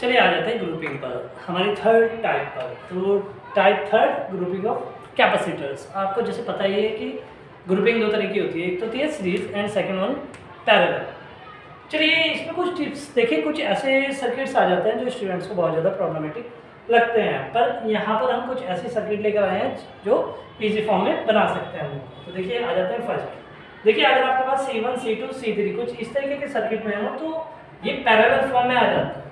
चलिए आ जाते हैं ग्रुपिंग पर, हमारी थर्ड टाइप पर। तो type third, grouping of capacitors. आपको जैसे पता ही है कि ग्रुपिंग दो तरह की होती है, एक तो होती है series and second one parallel. चलिए इसमें कुछ टिप्स देखिए, कुछ ऐसे सर्किट्स आ जाते हैं जो स्टूडेंट्स को बहुत ज़्यादा प्रॉब्लमेटिक लगते हैं, पर यहाँ पर हम कुछ ऐसे सर्किट लेकर आए हैं जो इजी फॉर्म में बना सकते हैं हम। तो देखिए आ जाते हैं फर्स्ट। देखिए अगर आपके पास C1 C2 C3 कुछ इस तरीके के सर्किट में हो तो ये पैरेलल फॉर्म में आ जाता है।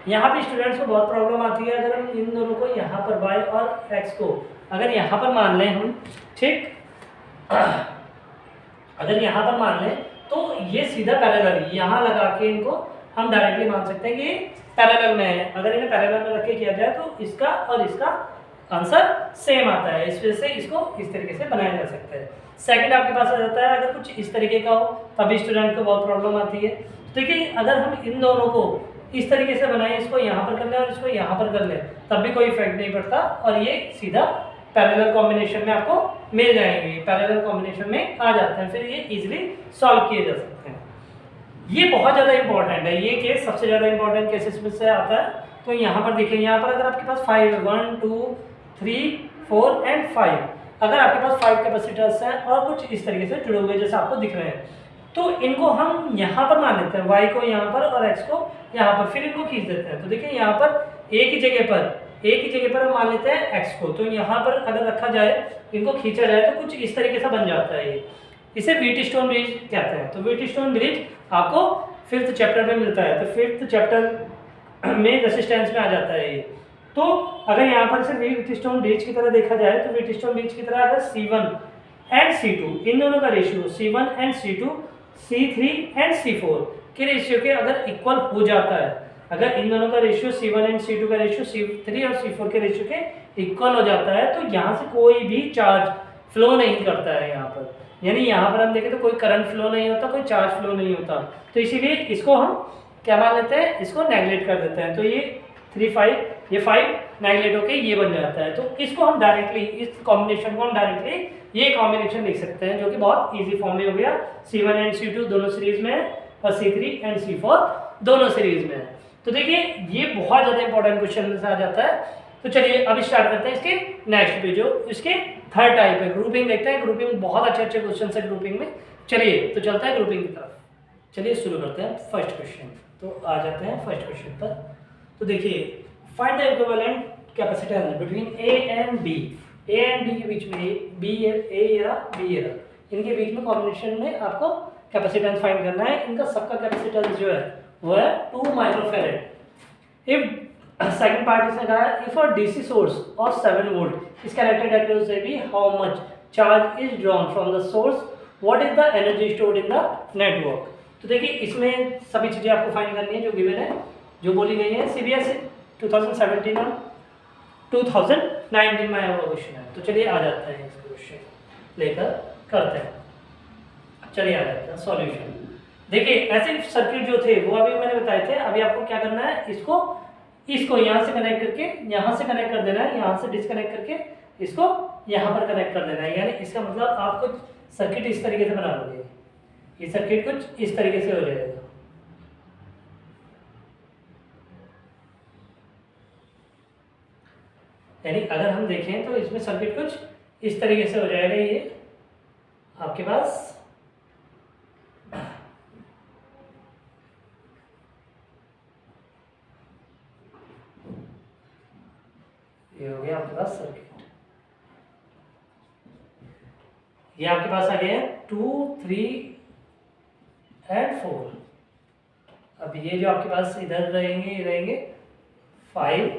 यहाँ पे स्टूडेंट्स को बहुत प्रॉब्लम आती है अगर हम इन दोनों को यहाँ पर y और x को अगर यहाँ पर मान लें हम, ठीक, अगर यहाँ पर मान लें तो ये सीधा पैरेलल यहाँ लगा के इनको हम डायरेक्टली मान सकते हैं कि पैरेलल में है। अगर इन्हें पैरेलल में रख के किया जाए तो इसका और इसका आंसर सेम आता है, इस वजह से इसको इस तरीके से बनाया जा सकता है। सेकंड आपके पास आ जाता है अगर कुछ इस तरीके का हो तभी स्टूडेंट को बहुत प्रॉब्लम आती है। देखिए अगर हम इन दोनों को इस तरीके से बनाएं, इसको यहाँ पर कर लें और इसको यहाँ पर कर लें, तब भी कोई इफेक्ट नहीं पड़ता और ये सीधा पैरेलल कॉम्बिनेशन में आपको मिल जाएंगे, पैरेलल कॉम्बिनेशन में आ जाते हैं, फिर ये इजीली सॉल्व किए जा सकते हैं। ये बहुत ज़्यादा इंपॉर्टेंट है, ये केस सबसे ज़्यादा इंपॉर्टेंट केसेस में से आता है। तो यहाँ पर देखिए, यहाँ पर अगर आपके पास 5 1 2 3 4 एंड 5, अगर आपके पास 5 कैपेसिटर्स हैं और कुछ इस तरीके से जुड़े हुए जैसे आपको दिख रहे हैं, तो इनको हम यहाँ पर मान लेते हैं, y को यहाँ पर और x को यहाँ पर, फिर इनको खींच देते हैं। तो देखिए यहाँ पर एक ही जगह पर हम मान लेते हैं x को, तो यहाँ पर अगर रखा जाए, इनको खींचा जाए तो कुछ इस तरीके से बन जाता है ये। इसे व्हीटस्टोन ब्रिज कहते हैं। तो व्हीटस्टोन ब्रिज आपको 5th चैप्टर में मिलता है, तो 5th चैप्टर में रेसिस्टेंस में आ जाता है ये। तो अगर यहाँ पर से व्हीटस्टोन ब्रिज की तरह देखा जाए तो व्हीटस्टोन ब्रिज की तरह अगर C1 एंड C2 इन दोनों का ratio, C1 and C2 C3 and C4 के रेशियो के अगर इक्वल हो जाता है, अगर इन दोनों का रेशियो C1 एंड C2 का रेशियो C3 और C4 के रेशियो के इक्वल हो जाता है, तो यहाँ से कोई भी चार्ज फ्लो नहीं करता है यहाँ पर, यानी यहाँ पर हम देखें तो कोई करंट फ्लो नहीं होता, कोई चार्ज फ्लो नहीं होता। तो इसीलिए इसको हम क्या मान लेते हैं, इसको नेगलेक्ट कर देते हैं। तो ये 3 5 ये 5 नेगलेक्ट होके ये बन जाता है। तो इसको हम डायरेक्टली, इस कॉम्बिनेशन को हम डायरेक्टली ये कॉम्बिनेशन लिख सकते हैं, जो कि बहुत इजी फॉर्म में हो गया। C1 एंड C2 दोनों सीरीज में है और C3 एंड C4 दोनों सीरीज में है। तो देखिए ये बहुत ज़्यादा इंपॉर्टेंट क्वेश्चन में से आ जाता है। तो चलिए अब स्टार्ट करते हैं इसके नेक्स्ट पे, जो इसके थर्ड टाइप है, ग्रुपिंग देखते हैं। ग्रुपिंग बहुत अच्छे क्वेश्चन है ग्रुपिंग में। चलिए तो चलता है ग्रुपिंग की तरफ। चलिए शुरू करते हैं फर्स्ट क्वेश्चन। तो आ जाते हैं फर्स्ट क्वेश्चन पर। तो देखिए, find the equivalent capacitance between A and B। A and B के बीच में A या B एरा, इनके बीच में कॉम्बिनेशन में आपको कैपेसिटेंस फाइंड करना है। इनका सबका कैपेसिटेंस जो है वो है 2 माइक्रोफैरेड। इफ सेकंड पार्ट इसने कहा है, if a DC source of 7 volt is connected across AB, how much charge is drawn from the source, what is the energy stored in the network. तो देखिए इसमें सभी चीज़ें आपको फाइंड करनी है जो गिवन है, जो बोली गई है। CBSE 2017 और 2019 में आया हुआ क्वेश्चन है। तो चलिए आ जाता है, इस क्वेश्चन लेकर करते हैं। चलिए आ जाते हैं सॉल्यूशन। देखिए ऐसे सर्किट जो थे वो अभी मैंने बताए थे, अभी आपको क्या करना है, इसको यहाँ से कनेक्ट करके यहाँ से कनेक्ट कर देना है, यहाँ से डिस्कनेक्ट करके इसको यहाँ पर कनेक्ट कर देना है। यानी इसका मतलब आप कुछ सर्किट इस तरीके से बना लोगे, ये सर्किट कुछ इस तरीके से हो जाएगा। यानी अगर हम देखें तो इसमें सर्किट कुछ इस तरीके से हो जाएगा। ये आपके पास ये हो गया आपके पास सर्किट। ये आपके पास आ गए हैं 2 3 एंड 4। अब ये जो आपके पास इधर रहेंगे, ये रहेंगे 5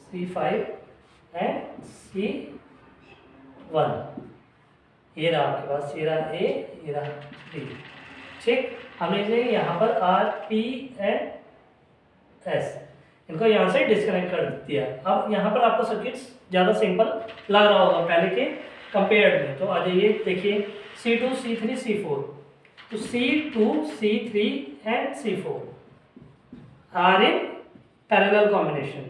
C5 एंड C1। ये रहा आपके पास, ये रहा A, ये रहा B। ठीक, हमने इसे यहाँ पर R P एंड S इनको यहाँ से डिस्कनेक्ट कर दिया। अब यहाँ पर आपको सर्किट्स ज़्यादा सिंपल लग रहा होगा पहले के कंपेयर में। तो आ जाइए, देखिए C2 C3 C4, तो C2 C3 and C4 are in parallel combination.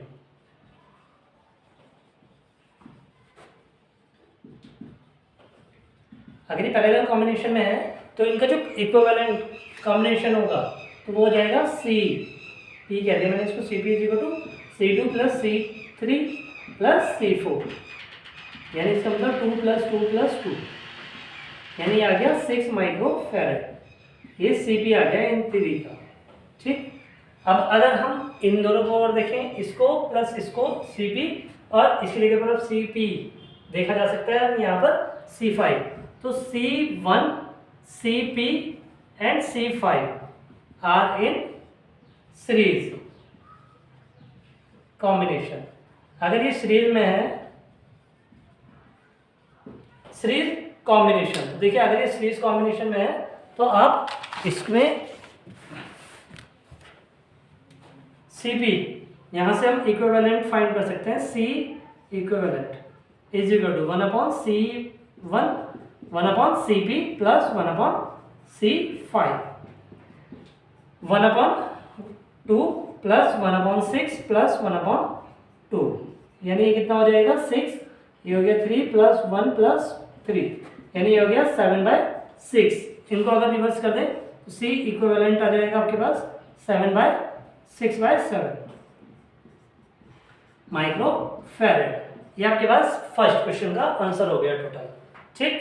अगर ये पैरेलल कॉम्बिनेशन में है तो इनका जो इक्विवेलेंट कॉम्बिनेशन होगा तो वो हो जाएगा C पी कह दिया मैंने इसको, C P is equal to C2 plus C3 plus C4, यानी इसका मतलब 2 प्लस 2 प्लस 2, यानी आ गया 6 माइक्रो फैरेड। ये CP आ गया इन 3 का। ठीक, अब अगर हम इन दोनों को और देखें, इसको प्लस इसको CP और इसकी जगह पर अब CP देखा जा सकता है यहाँ पर C5, तो C1 CP and C5 are in series combination. अगर ये सीरीज में है, सीरीज कॉम्बिनेशन, तो देखिए अगर ये सीरीज कॉम्बिनेशन में है तो आप इसमें CP यहां से हम इक्विवेलेंट फाइंड कर सकते हैं। C equivalent is equal to 1/C1 1/CP plus 1/C5, 1/2 plus 1/6 plus 1/2, यानी ये कितना हो जाएगा 6, ये हो गया 3 प्लस 1 प्लस 3, यानी ये हो गया 7/6। इनको अगर रिवर्स कर दें तो C इक्विवेलेंट आ जाएगा आपके पास 7/6/7 माइक्रो फैरेड। ये आपके पास फर्स्ट क्वेश्चन का आंसर हो गया टोटल। ठीक,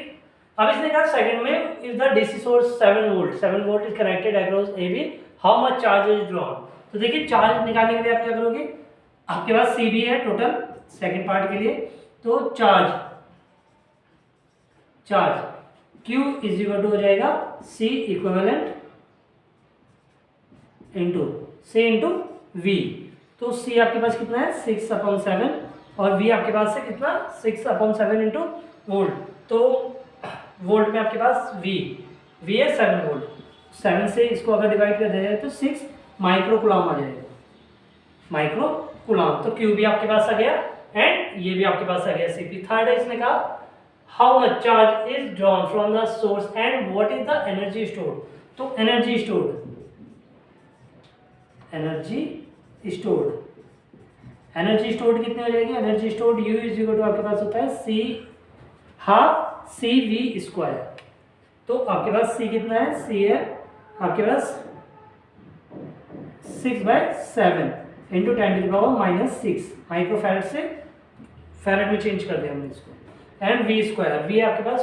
अब इसने कहा सेकंड में if the DC source 7 volt is connected across AB, how much charge is drawn. तो देखिए चार्ज निकालने के लिए आप क्या करोगे, आपके पास CB है टोटल सेकंड पार्ट के लिए, तो charge Q is equal to हो जाएगा C इक्विवेलेंट इंटू V। तो C आपके पास कितना है 6/7 और V आपके पास है कितना 6/7 इंटू वोल्ट, तो वोल्ट में आपके पास V है 7 वोल्ट, 7 से इसको अगर डिवाइड कर दिया जाए तो 6 माइक्रो कूलम आ जाएगा, माइक्रो कूलम। तो Q भी आपके पास आ गया एंड ये भी आपके पास आ गया CP। थर्ड है, इसने कहा how much charge is drawn from the source and what is the energy stored. तो एनर्जी स्टोर्ड कितनी हो जाएगी, energy stored U is equal to आपके पास होता है C हाफ CV स्क्वायर। तो आपके पास C कितना है, C है आपके पास 6/7 इंटू 10⁻⁻6 माइक्रो फैरेड से फैरेड में चेंज कर दिया हमने इसको, एंड V स्क्वायर, V आपके पास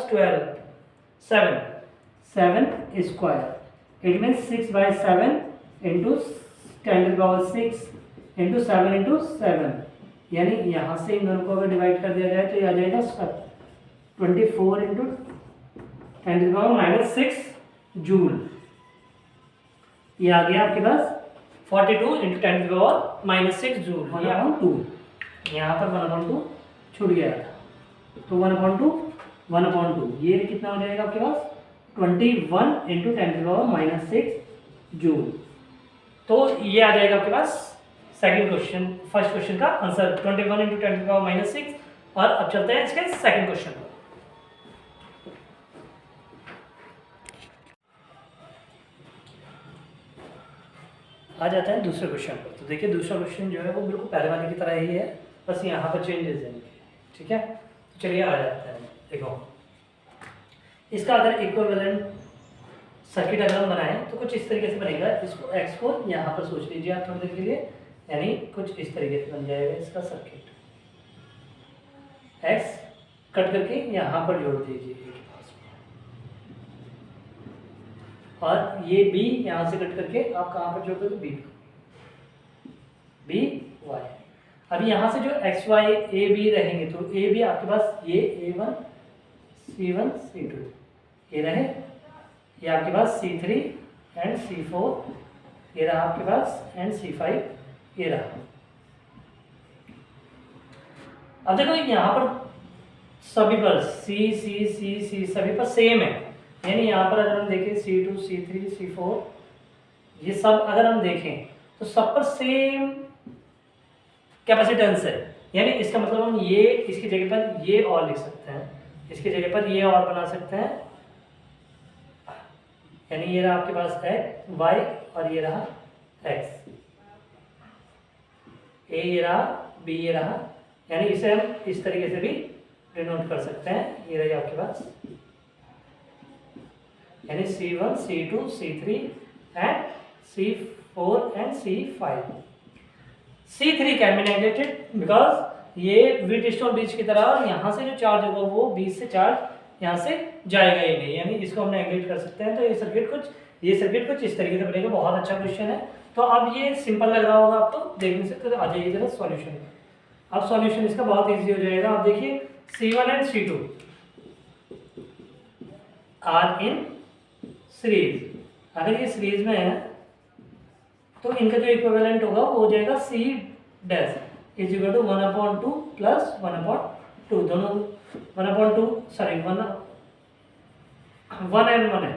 7 square, it mean 6/7 into 10⁻⁶ into 7 into 7, यानी यहाँ से इन दोनों को अगर डिवाइड कर दिया जाए तो ये आ जाएगा 24 इंटू 10⁻⁻6 जूल। ये आ गया आपके पास 42 इंटू 10⁻⁻6 जूल, 1/2, यहाँ पर 1/2 छूट गया था, तो 1/2 ये कितना हो जाएगा आपके पास 21 इंटू 10⁻⁻6 जूल। तो ये आ जाएगा आपके पास सेकंड क्वेश्चन, फर्स्ट क्वेश्चन का आंसर 21 इंटू 10⁻⁻6। और अब चलते हैं इसके सेकंड क्वेश्चन पर। आ जाते हैं दूसरे क्वेश्चन पर। तो देखिए दूसरा क्वेश्चन जो है वो बिल्कुल पहले वाले की तरह ही है, बस यहाँ पर चेंजेस हैं। ठीक है, तो चलिए आ जाते हैं। देखो इसका अगर इक्विवेलेंट सर्किट अगर हम बनाएं तो कुछ इस तरीके से बनेगा। इसको X को यहाँ पर सोच लीजिए आप थोड़ी देर के लिए, यानी कुछ इस तरीके से बन जाएगा इसका सर्किट। X कट करके यहाँ पर जोड़ दीजिए और ये B यहाँ से कट करके आप कहाँ पर जोड़ दोगे, B Y। अब यहाँ से जो एक्स वाई ए बी रहेंगे तो ए बी आपके पास ये A1 C1 C2 ये रहे, ये आपके पास C3 एंड C4 ये रहा आपके पास, एंड C5 ये रहा। अब देखो यहाँ पर सभी पर C सभी पर सेम है, यानी यहाँ पर अगर हम देखें C2 C3 C4 ये सब अगर हम देखें तो सब पर सेम कैपेसिटेंस है, यानी इसका मतलब हम ये इसकी जगह पर ये और लिख सकते हैं, इसकी जगह पर ये और बना सकते हैं, यानी ये रहा आपके पास x y और ये रहा x, a ये रहा b ये रहा, यानी इसे हम इस तरीके से भी डिनोट कर सकते हैं। ये रही आपके पास यानी C1 C2 C3 and C4 and C5. C3 can be neglected because ये व्हीटस्टोन ब्रिज की तरह, और यहाँ से जो चार्ज होगा वो बीच से चार्ज यहाँ से जाएगा ही नहीं, यानी इसको हम नेगलेक्ट कर सकते हैं। तो ये सर्किट कुछ इस तरीके से बनेगा। बहुत अच्छा क्वेश्चन है। तो अब ये सिंपल लग रहा होगा आपको देखने से, तो आ जाइए जरा सॉल्यूशन। अब सॉल्यूशन इसका बहुत इजी हो जाएगा। आप देखिए C1 and C2 are in series. अगर ये सीरीज में है तो इनका जो इक्विवेलेंट होगा वो हो जाएगा C dash is equal to 1/2 plus 1/2, दोनों 1/2 सॉरी 1 एंड 1 है,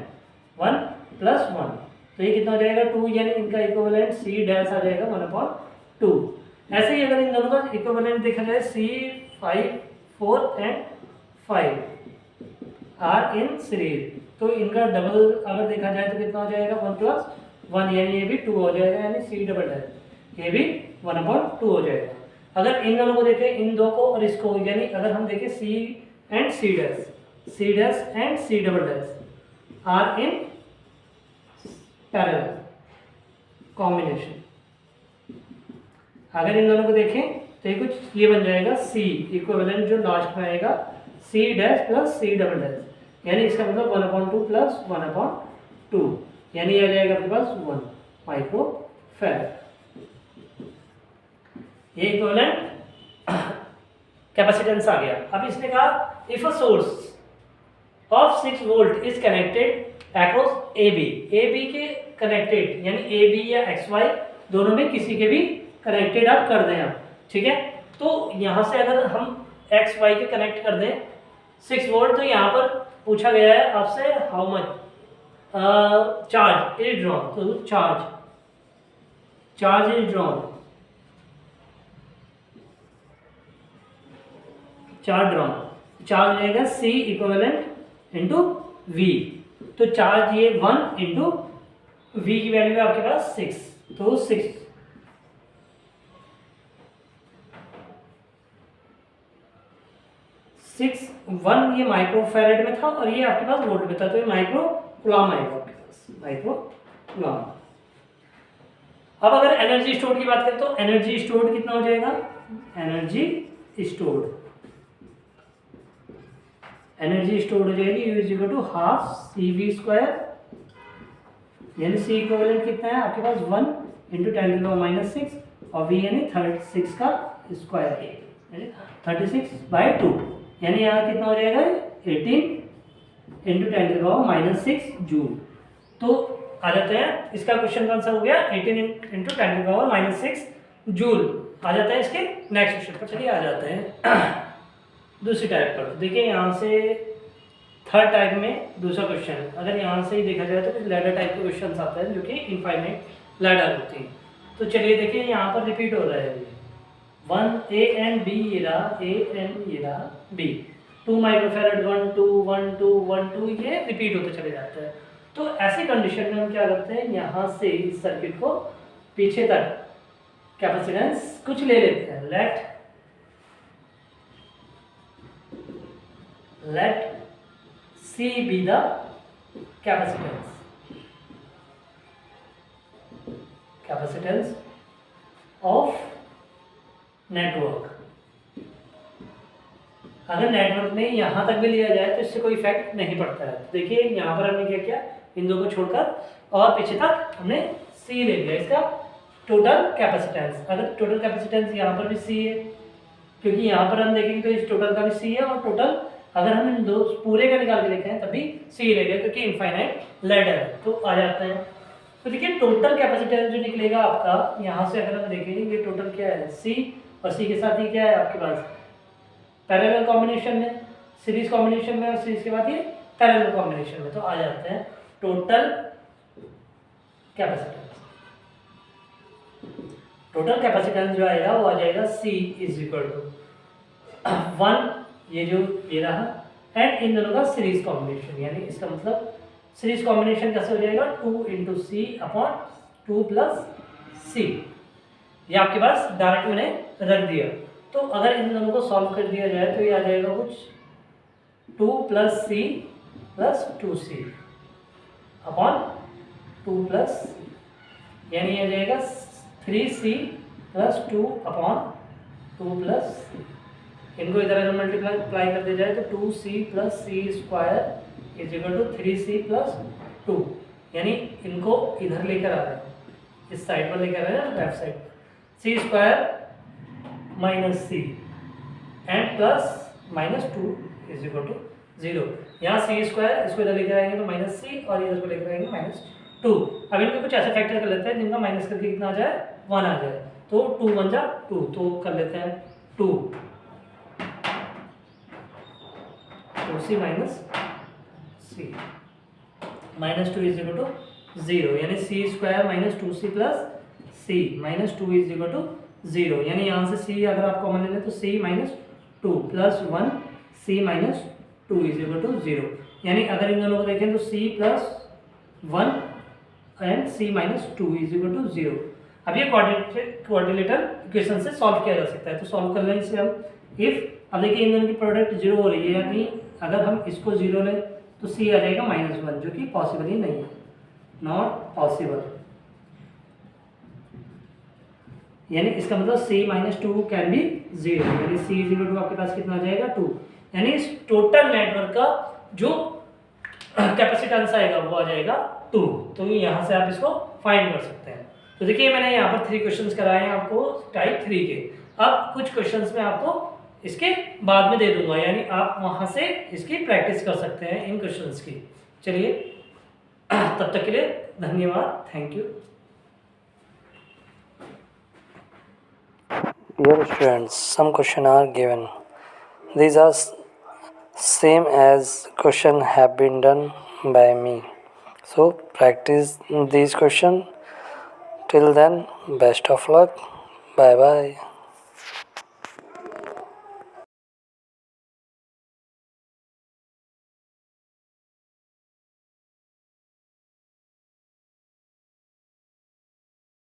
1 प्लस 1, तो ये कितना हो जाएगा 2, यानी इनका इक्विवेलेंट C डैश आ जाएगा 1/2। ऐसे ही अगर इन दोनों का इक्विवेलेंट देखा जाए C5 4 and 5 are in series, तो इनका डबल अगर देखा जाए तो कितना हो जाएगा 1 प्लस 1, यानी ये भी 2 हो जाएगा, यानी C डबल डैश ये भी 1/2 हो जाएगा। अगर इन दोनों को देखें, इन दो को और इसको, यानी अगर हम देखें C and C dash and C double dash are in parallel combination. अगर इन दोनों को देखें तो ये कुछ ये बन जाएगा C इक्विवेलेंट जो लास्ट में आएगा C dash plus C double dash, यानी इसका मतलब 1/2 प्लस 1/2, यानी ये आ जाएगा आपके पास 1 माइक्रोफैराड। ये इक्विवेलेंट कैपेसिटेंस आ गया। अब इसने कहा if a source of 6 volt is connected across AB के कनेक्टेड, यानी AB या XY दोनों में किसी के भी कनेक्टेड आप कर दें आप, ठीक है। तो यहाँ से अगर हम XY के कनेक्ट कर दें 6 वोल्ट, तो यहाँ पर पूछा गया है आपसे how much charge is drawn, तो चार्ज इज ड्रॉन, चार्ज रहेगा C इक्विवेलेंट इंटू V, तो चार्ज ये 1 इंटू V की वैल्यू है आपके पास 6, तो 1 ये माइक्रोफैरेड में था और ये आपके पास वोल्ट में था, तो ये माइक्रो कूलम आएगा आपके पास, माइक्रो कूलम। अब अगर एनर्जी स्टोर्ड की बात करें तो एनर्जी स्टोर्ड कितना हो जाएगा, एनर्जी स्टोर्ड हो जाएगी U is equal to half CV², यानी C इक्विवेलेंट कितना है आपके पास 1 इंटू 10⁻⁻⁶ और V यानी 36 का स्क्वायर, यानी 36/2, यानी यहाँ कितना हो जाएगा 18 इंटू 10⁻⁻�6 जूल। तो आ जाते हैं, इसका क्वेश्चन आंसर हो गया 18 इंटू 10⁻⁻6 जूल। आ जाता है इसके नेक्स्ट क्वेश्चन पर। चलिए आ जाते हैं दूसरी टाइप पर। देखिए यहाँ से थर्ड टाइप में दूसरा क्वेश्चन, अगर यहाँ से ही देखा जाए तो कुछ लैडर टाइप के क्वेश्चन आते हैं जो कि इनफाइनाइट लैडर होती है। तो चलिए देखिए यहाँ पर रिपीट हो रहा है 1 A and B, ये रहा A and ये रहा B, 2 माइक्रोफैराड 1 2 1 2 1 2, ये रिपीट होते चले जाते हैं। तो ऐसी कंडीशन में हम क्या करते हैं, यहाँ से इस सर्किट को पीछे तक कैपेसिटेंस कुछ ले लेते हैं। Let C be the capacitance of network. अगर नेटवर्क में यहाँ तक भी लिया जाए तो इससे कोई इफेक्ट नहीं पड़ता है। तो देखिए यहाँ पर हमने क्या किया, इन दो को छोड़कर और पीछे तक हमने C ले लिया, इसका टोटल कैपेसिटेंस। अगर टोटल कैपेसिटेंस यहाँ पर भी C है, क्योंकि यहाँ पर हम देखेंगे तो इस टोटल का भी C है, और टोटल अगर हम इन दो पूरे का निकाल के देखें तभी C ले लिया, क्योंकि इनफाइनाइट लैडर है। तो आ जाते हैं, तो देखिए टोटल कैपेसिटेंस जो निकलेगा आपका, यहाँ से अगर हम देखेंगे ये टोटल क्या है C, और C के साथ ही क्या है आपके पास पैरेलल कॉम्बिनेशन में, सीरीज कॉम्बिनेशन में, और सीरीज के बाद ये पैरेलल कॉम्बिनेशन में। तो आ जाते हैं टोटल कैपेसिटेंस जो आएगा वो आ जाएगा C इज इक्वल टू 1, ये जो ये रहा, एंड इन दोनों का सीरीज कॉम्बिनेशन, यानी इसका मतलब सीरीज कॉम्बिनेशन कैसे हो जाएगा 2 into C upon 2 plus C, ये आपके पास डायरेक्ट मैंने रख दिया। तो अगर इन दोनों को सॉल्व कर दिया जाए तो ये आ जाएगा कुछ 2 plus C plus 2C upon 2 plus C। यानी ये जाएगा 3c प्लस 2/2 प्लस c। इनको इधर अगर मल्टीप्लाई कर दिया जाए तो 2c plus C square is equal to 3c plus 2, यानी इनको इधर लेकर आ रहे हैं, इस साइड पर लेकर आ रहे हैं, लेफ्ट साइड पर, c square minus c and plus minus 2 is equal to 0। यहाँ सी स्क्वायर इसको इधर लेकर आएंगे तो माइनस सी, और इधर को लेकर आएंगे -2। अब इनको कुछ ऐसे फैक्टर कर लेते हैं जिनका माइनस करके कितना आ जाए, 1 आ जाए, तो 2 1 जा 2, तो कर लेते हैं 2c minus c -2 is equal to 0, यानी c square minus 2c plus c -2 is equal to 0, यानी यहाँ से c अगर आप कॉमन ले लें तो c -2 plus 1 c -2 is equal to 0, यानी अगर इन दोनों को देखें तो c plus 1 and c -2 is equal to 0। अब ये क्वाड्रिलेटरल इक्वेशन से सॉल्व किया जा सकता है, तो सॉल्व कर लें इसे हम। इफ अब देखिए इन दोनों की प्रोडक्ट 0 हो रही है, यानी अगर हम इसको 0 लें तो c आ जाएगा -1, जो कि पॉसिबल ही नहीं है, नॉट पॉसिबल। यानी इसका मतलब c -2 कैन बी 0, यानी c इज इक्वल टू आपके पास कितना आ जाएगा 2, यानी इस टोटल नेटवर्क का जो कैपेसिटेंस आएगा वो आ जाएगा 2। तो यहाँ से आप इसको फाइंड कर सकते हैं। तो देखिए मैंने यहाँ पर 3 क्वेश्चंस कराए हैं आपको टाइप 3 के। अब कुछ क्वेश्चंस में आपको इसके बाद में दे दूंगा, यानी आप वहाँ से इसकी प्रैक्टिस कर सकते हैं इन क्वेश्चंस की। चलिए तब तक के लिए धन्यवाद, thank you. Dear students, some questions are given. These are same as question have been done by me. So practice these questions. Till then, best of luck. Bye bye.